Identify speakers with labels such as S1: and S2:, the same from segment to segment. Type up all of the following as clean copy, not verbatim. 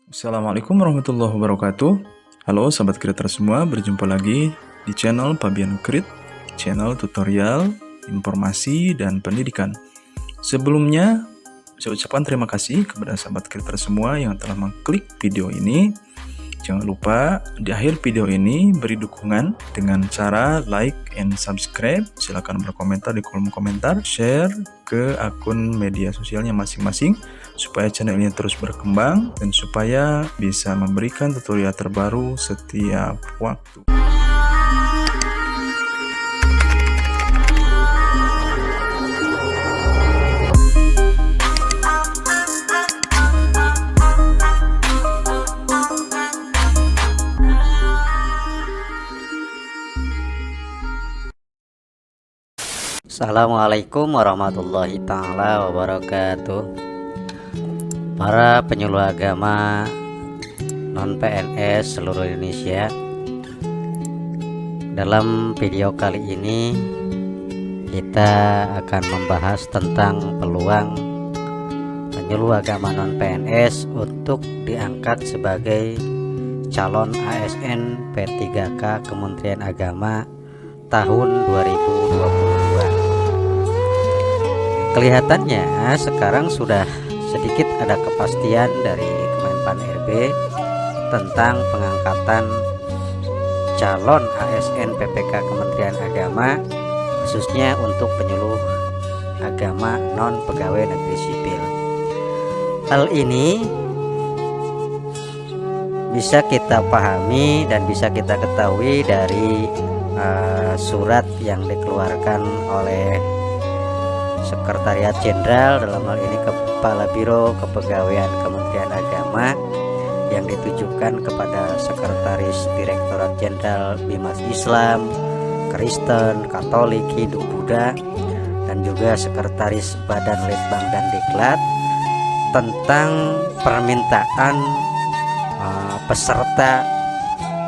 S1: Assalamualaikum warahmatullahi wabarakatuh. Halo sahabat creator semua, berjumpa lagi di channel Pabian Crit, channel tutorial, informasi, dan pendidikan. Sebelumnya, saya ucapkan terima kasih kepada sahabat creator semua yang telah mengklik video ini. Jangan lupa di akhir video ini beri dukungan dengan cara like and subscribe. Silahkan berkomentar di kolom komentar, share ke akun media sosialnya masing-masing supaya channel ini terus berkembang dan supaya bisa memberikan tutorial terbaru setiap waktu.
S2: Assalamualaikum warahmatullahi ta'ala wabarakatuh. Para penyuluh agama non-PNS seluruh Indonesia, dalam video kali ini kita akan membahas tentang peluang penyuluh agama non-PNS untuk diangkat sebagai calon ASN P3K Kementerian Agama tahun 2022. Kelihatannya sekarang sudah sedikit ada kepastian dari Kemenpan RB tentang pengangkatan calon ASN PPK Kementerian Agama, khususnya untuk penyuluh agama non pegawai negeri sipil. Hal ini bisa kita pahami dan bisa kita ketahui dari surat yang dikeluarkan oleh Sekretariat Jenderal, dalam hal ini Kepala Biro Kepegawaian Kementerian Agama, yang ditujukan kepada Sekretaris Direktorat Jenderal Bimas Islam, Kristen, Katolik, Hindu, Buddha, dan juga Sekretaris Badan Litbang dan Diklat tentang permintaan peserta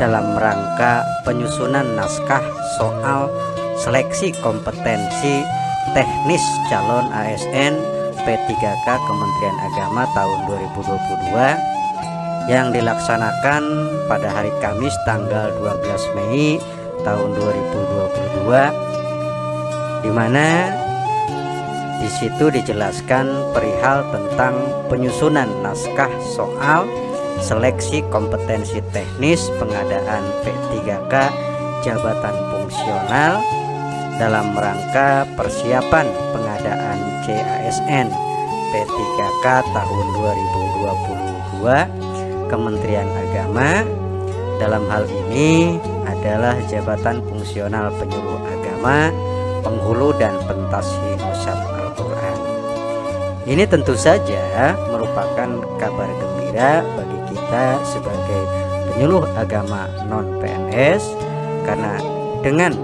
S2: dalam rangka penyusunan naskah soal seleksi kompetensi teknis calon ASN P3K Kementerian Agama tahun 2022 yang dilaksanakan pada hari Kamis tanggal 12 Mei tahun 2022, di mana di situ dijelaskan perihal tentang penyusunan naskah soal seleksi kompetensi teknis pengadaan P3K jabatan fungsional dalam rangka persiapan pengadaan CASN P3K tahun 2022 Kementerian Agama. Dalam hal ini adalah jabatan fungsional penyuluh agama, penghulu dan pentasih mushaf Al-Quran. Ini tentu saja merupakan kabar gembira bagi kita sebagai penyuluh agama non-PNS, karena dengan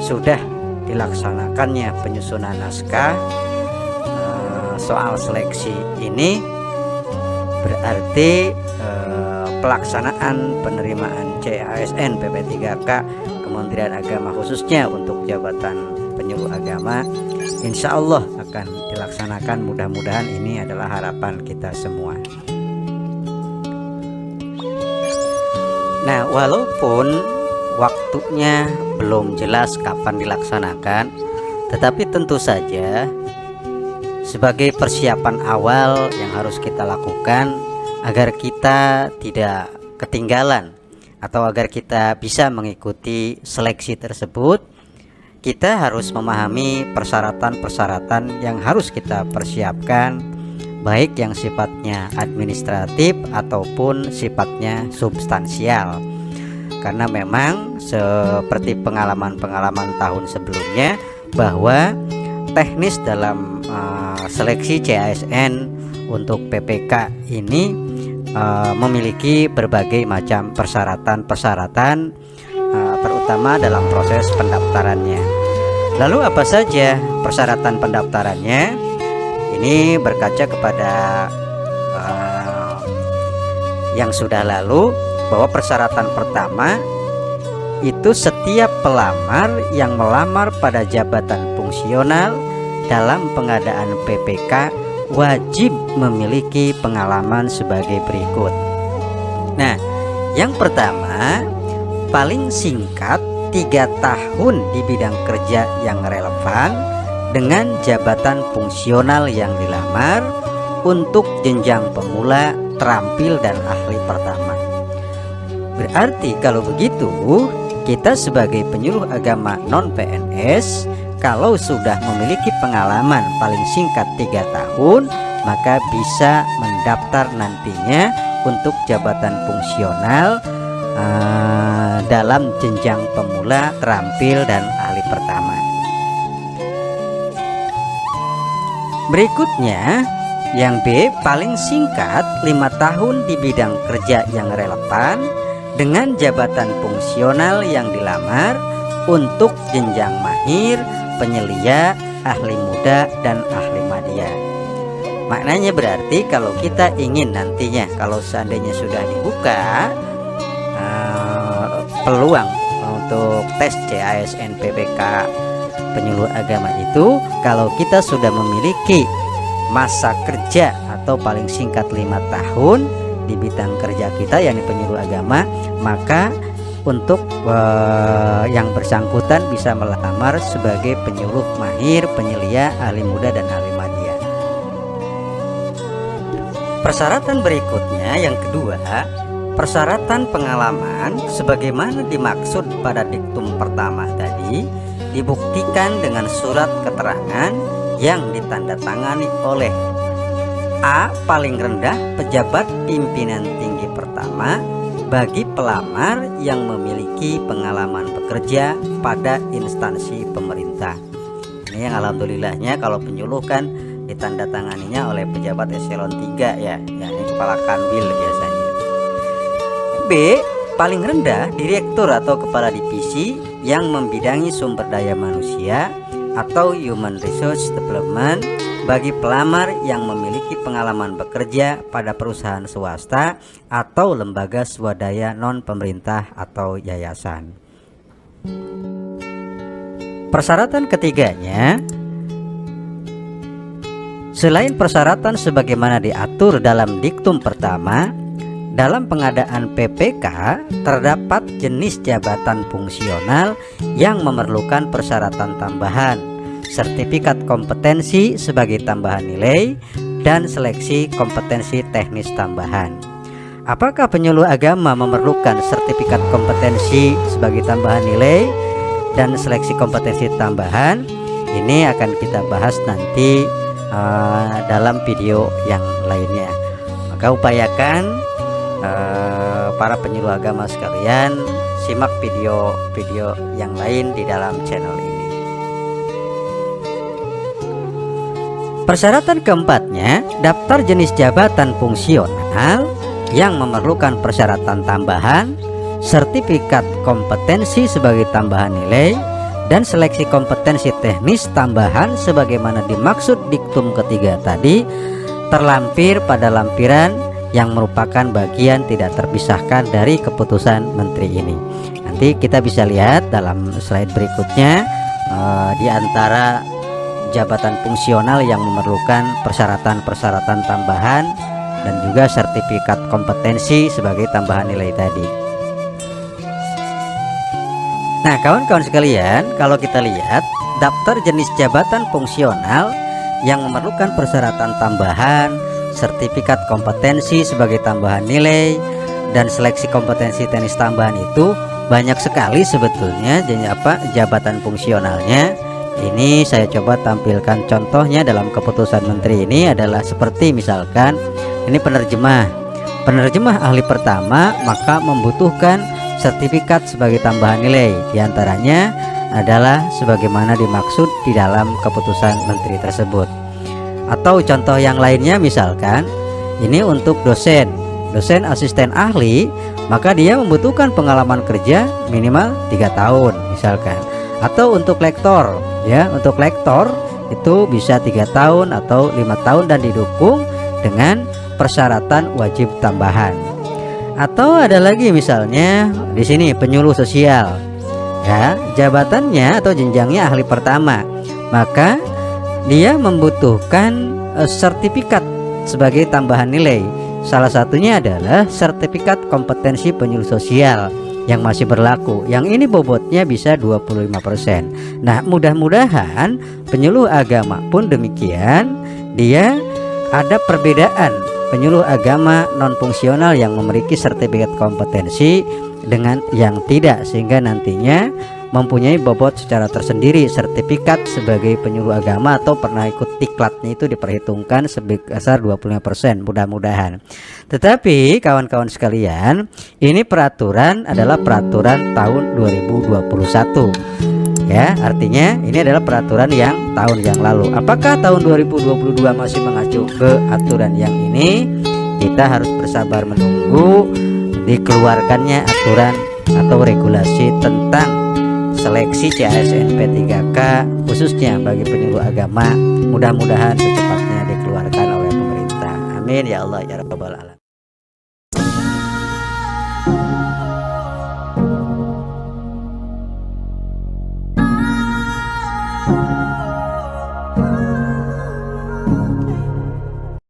S2: sudah dilaksanakannya penyusunan naskah soal seleksi ini berarti pelaksanaan penerimaan CASN PP3K Kementerian Agama khususnya untuk jabatan penyuluh agama insya Allah akan dilaksanakan. Mudah-mudahan ini adalah harapan kita semua. Nah, walaupun waktunya belum jelas kapan dilaksanakan, tetapi tentu saja sebagai persiapan awal yang harus kita lakukan agar kita tidak ketinggalan atau agar kita bisa mengikuti seleksi tersebut, kita harus memahami persyaratan-persyaratan yang harus kita persiapkan, baik yang sifatnya administratif ataupun sifatnya substansial. Karena memang seperti pengalaman-pengalaman tahun sebelumnya, bahwa teknis dalam seleksi CASN untuk PPK ini memiliki berbagai macam persyaratan-persyaratan, terutama dalam proses pendaftarannya. Lalu apa saja persyaratan pendaftarannya? Ini berkaca kepada yang sudah lalu, bahwa persyaratan pertama itu setiap pelamar yang melamar pada jabatan fungsional dalam pengadaan PPK wajib memiliki pengalaman sebagai berikut. Yang pertama, paling singkat 3 tahun di bidang kerja yang relevan dengan jabatan fungsional yang dilamar untuk jenjang pemula, terampil, dan ahli pertama. Berarti kalau begitu, kita sebagai penyuluh agama non-PNS kalau sudah memiliki pengalaman paling singkat 3 tahun, maka bisa mendaftar nantinya untuk jabatan fungsional dalam jenjang pemula, terampil, dan ahli pertama. Berikutnya, yang B, paling singkat 5 tahun di bidang kerja yang relevan dengan jabatan fungsional yang dilamar untuk jenjang mahir, penyelia, ahli muda, dan ahli madya. Maknanya berarti kalau kita ingin nantinya, kalau seandainya sudah dibuka peluang untuk tes CASN PPK penyuluh agama itu, kalau kita sudah memiliki masa kerja atau paling singkat 5 tahun di bidang kerja kita, yakni penyuluh agama, maka untuk yang bersangkutan bisa melamar sebagai penyuluh mahir, penyelia, ahli muda, dan ahli madya. Persyaratan berikutnya yang kedua, persyaratan pengalaman sebagaimana dimaksud pada diktum pertama tadi dibuktikan dengan surat keterangan yang ditandatangani oleh A. Paling rendah pejabat pimpinan tinggi pertama bagi pelamar yang memiliki pengalaman bekerja pada instansi pemerintah. Ini yang alhamdulillahnya kalau penyuluh kan ditandatanganinya oleh pejabat eselon 3 ya, yakni kepala kanwil biasanya. B. Paling rendah direktur atau kepala divisi yang membidangi sumber daya manusia atau human resource development bagi pelamar yang memiliki pengalaman bekerja pada perusahaan swasta atau lembaga swadaya non pemerintah atau yayasan. Persyaratan ketiganya, selain persyaratan sebagaimana diatur dalam diktum pertama, dalam pengadaan PPK terdapat jenis jabatan fungsional yang memerlukan persyaratan tambahan, sertifikat kompetensi sebagai tambahan nilai, dan seleksi kompetensi teknis tambahan. Apakah penyuluh agama memerlukan sertifikat kompetensi sebagai tambahan nilai dan seleksi kompetensi tambahan? Ini akan kita bahas nanti dalam video yang lainnya. Maka upayakan para penyuluh agama sekalian simak video-video yang lain di dalam channel ini. Persyaratan keempatnya, daftar jenis jabatan fungsional yang memerlukan persyaratan tambahan, sertifikat kompetensi sebagai tambahan nilai, dan seleksi kompetensi teknis tambahan sebagaimana dimaksud diktum ketiga tadi terlampir pada lampiran yang merupakan bagian tidak terpisahkan dari keputusan menteri ini. Nanti kita bisa lihat dalam slide berikutnya di antara jabatan fungsional yang memerlukan persyaratan-persyaratan tambahan dan juga sertifikat kompetensi sebagai tambahan nilai tadi. Nah, kawan-kawan sekalian, kalau kita lihat daftar jenis jabatan fungsional yang memerlukan persyaratan tambahan, sertifikat kompetensi sebagai tambahan nilai, dan seleksi kompetensi teknis tambahan itu banyak sekali sebetulnya jabatan fungsionalnya. Ini saya coba tampilkan contohnya dalam keputusan menteri ini adalah seperti misalkan ini penerjemah ahli pertama, maka membutuhkan sertifikat sebagai tambahan nilai, diantaranya adalah sebagaimana dimaksud di dalam keputusan menteri tersebut. Atau contoh yang lainnya misalkan ini untuk dosen asisten ahli, maka dia membutuhkan pengalaman kerja minimal 3 tahun misalkan. Atau untuk lektor ya, untuk lektor itu bisa 3 tahun atau 5 tahun dan didukung dengan persyaratan wajib tambahan. Atau ada lagi misalnya di sini penyuluh sosial ya, jabatannya atau jenjangnya ahli pertama, maka dia membutuhkan sertifikat sebagai tambahan nilai, Salah satunya adalah sertifikat kompetensi penyuluh sosial yang masih berlaku. Yang ini bobotnya bisa 25%. Nah, mudah-mudahan penyuluh agama pun demikian, dia ada perbedaan penyuluh agama non fungsional yang memiliki sertifikat kompetensi dengan yang tidak, sehingga nantinya mempunyai bobot secara tersendiri. Sertifikat sebagai penyuluh agama atau pernah ikut diklatnya itu diperhitungkan sebesar 25%, mudah-mudahan. Tetapi kawan-kawan sekalian, ini peraturan adalah peraturan tahun 2021 ya, artinya ini adalah peraturan yang tahun yang lalu. Apakah tahun 2022 masih mengacu ke aturan yang ini? Kita harus bersabar menunggu dikeluarkannya aturan atau regulasi tentang seleksi CASN P3K khususnya bagi penyuluh agama. Mudah-mudahan secepatnya dikeluarkan oleh pemerintah. Amin ya Allah ya Rabbal alamin.